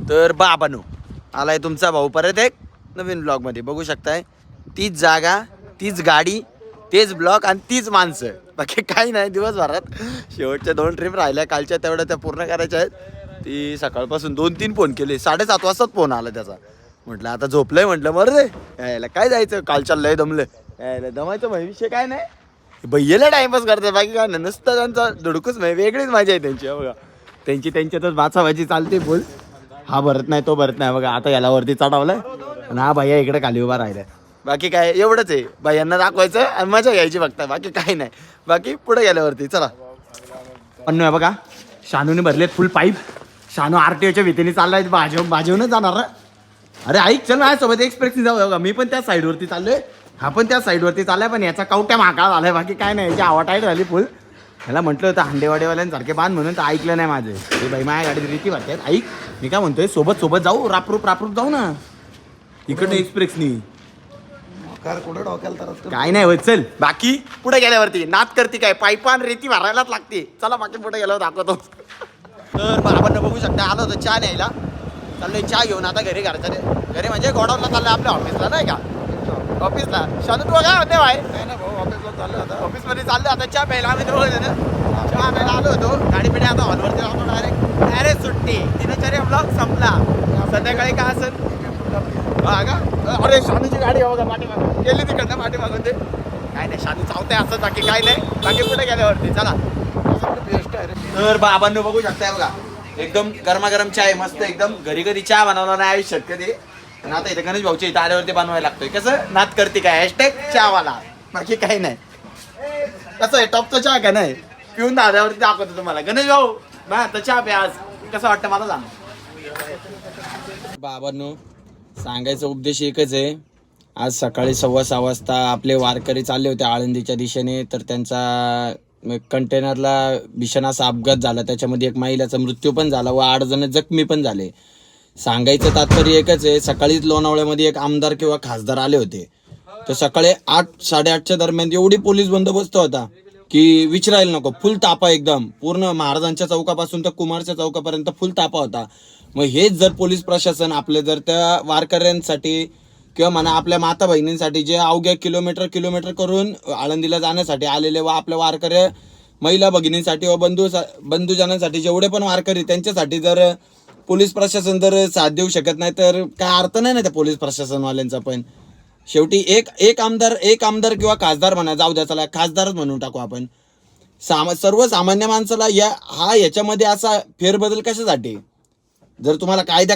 तर बाबांनो आलाय तुमचा भाऊ परत एक नवीन ब्लॉगमध्ये. बघू शकताय तीच जागा, तीच गाडी, तेच ब्लॉग आणि तीच माणसं. बाकी काही नाही. दिवसभरात शेवटच्या 2 ट्रिप राहिल्या, कालच्या तेवढ्या त्या पूर्ण करायच्या आहेत. ती सकाळपासून 2-3 फोन केले. 7:30 वाजताच फोन आला त्याचा. म्हटलं आता झोपलंय, म्हटलं बरं रे यायला काय जायचं, कालच्या लय दमलं यायला. दमायचं विषय काय नाही, भैयाला टाइमपास करतात, बाकी काय नाही. नुसतं त्यांचा धुडकूच वेगळीच मजा आहे त्यांची. बघा त्यांच्यातच भाचाभाची चालते बोल. हा भरत नाही, तो भरत नाही. बघा आता याला वरती चढवलाय आणि हा भैया इकडे खाली उभा राहिलाय. बाकी काय एवढंच आहे, भैयांना दाखवायचं आणि मजा घ्यायची फक्त, बाकी काही नाही. बाकी पुढे गेल्यावरती चला. पण आहे बघा, शानूने भरलेत फुल पाईप. शानू आरटीओच्या भीतीने चाललाय, भाजवूनच जाणार. अरे ऐक, चल माझ्यासोबत एक्सप्रेसने जाऊ. बघा मी पण त्या साईडवरती चाललोय, हा पण त्या साईडवरती चाललाय. पण याचा कवट्या महाकाळ झालाय, बाकी काय नाही. याची हवा टाईट झाली फुल. ह्याला म्हटलं होतं हांडेवाडेवाल्यांसारखे बांध म्हणून, तर ऐकलं नाही माझं. हे बाई माझ्या गाडीत रीती वाटतात. ऐक मी काय म्हणतोय, सोबत जाऊ, रापरूप जाऊ ना इकडनं एक्सप्रेसनी. काय नाही होत, चल. बाकी पुढे गेल्यावरती नात करते काय, पायपान रेती भरायलाच लागते. चला बाकी पुढे गेल्यावर दाखवतो. तर आपण बघू शकता, आलो होतं चहा न्यायला. चाललोय चहा घेऊन आता घरी. घरी म्हणजे गोडाऊनला चाललंय, आपल्या ऑफिसला नाही का, ऑफिसला. शानू तू काय होते भाई? ऑफिसला चाललं आता, ऑफिसमध्ये चाललं आता चहा प्यायला. आम्ही दोघं चहा प्यायला आलो होतो. गाडी पिढे आता हॉलवरती लावतो डायरेक्ट सुट्टी. दिनचर्या ब्लॉग संपला. संध्याकाळी काय असेल हा का. अरे शानूची गाडी बघा पाठीमागून गेली, तिकडनं पाठीमागून ते काय नाही. शानू चावतंय असं, बाकी काय नाही. बाकी पुढे गेल्यावरती चला. तर बाबांनो बघू शकताय बघा, एकदम गरमागरम चहा आहे, मस्त एकदम. घरी चहा बनवला नाही आयुष्यात कधी. आणि आता इथे गणेश भाऊच्या इथे आल्यावरती बनवायला लागतोय. कसं नात करते काय, हॅशटॅग चहावाला, बाकी काही नाही. कसं आहे, टॉपचा चहा का नाही, पिऊन दाद्यावरती दाखवतो तुम्हाला. गणेश भाऊ बा आता चहा प्या, आज कसं वाटतं मला सांग. बाबांनो सांगायचा उद्देश एकच आहे. आज सकाळी 6:15 वाजता आपले वारकरी चालले होते आळंदीच्या दिशेने. तर त्यांचा कंटेनरला भीषण असा अपघात झाला. त्याच्यामध्ये एक महिलेचा मृत्यू पण झाला व 8 जण जखमी पण झाले. सांगायचं तात्पर्य एकच आहे, सकाळीच लोणावळ्यामध्ये एक आमदार किंवा खासदार आले होते. तर सकाळी 8-8:30च्या दरम्यान एवढी पोलीस बंदोबस्त होता की विचारायला नको. फुल तापा, एकदम पूर्ण महाराजांच्या चौकापासून तर कुमारच्या चौकापर्यंत फुल तापा होता. मग हेच जर पोलीस प्रशासन आपले जर त्या वारकऱ्यांसाठी किंवा म्हणा आपल्या माता बहिणींसाठी, जे अवघ्या किलोमीटर करून आळंदीला जाण्यासाठी आलेले व आपल्या वारकऱ्या महिला भगिनींसाठी व बंधूजनांसाठी जेवढे पण वारकरी, त्यांच्यासाठी जर पोलीस प्रशासन जर साथ देऊ शकत नाही तर काय अर्थ नाही ना त्या पोलीस प्रशासनवाल्यांचा. पण शेवटी एक आमदार किंवा खासदार म्हणा, जाऊ द्या चला खासदारच म्हणून टाकू आपण. सर्वसामान्य माणसाला याच्यामध्ये असा फेरबदल कशासाठी. जर तुम्हाला कायदा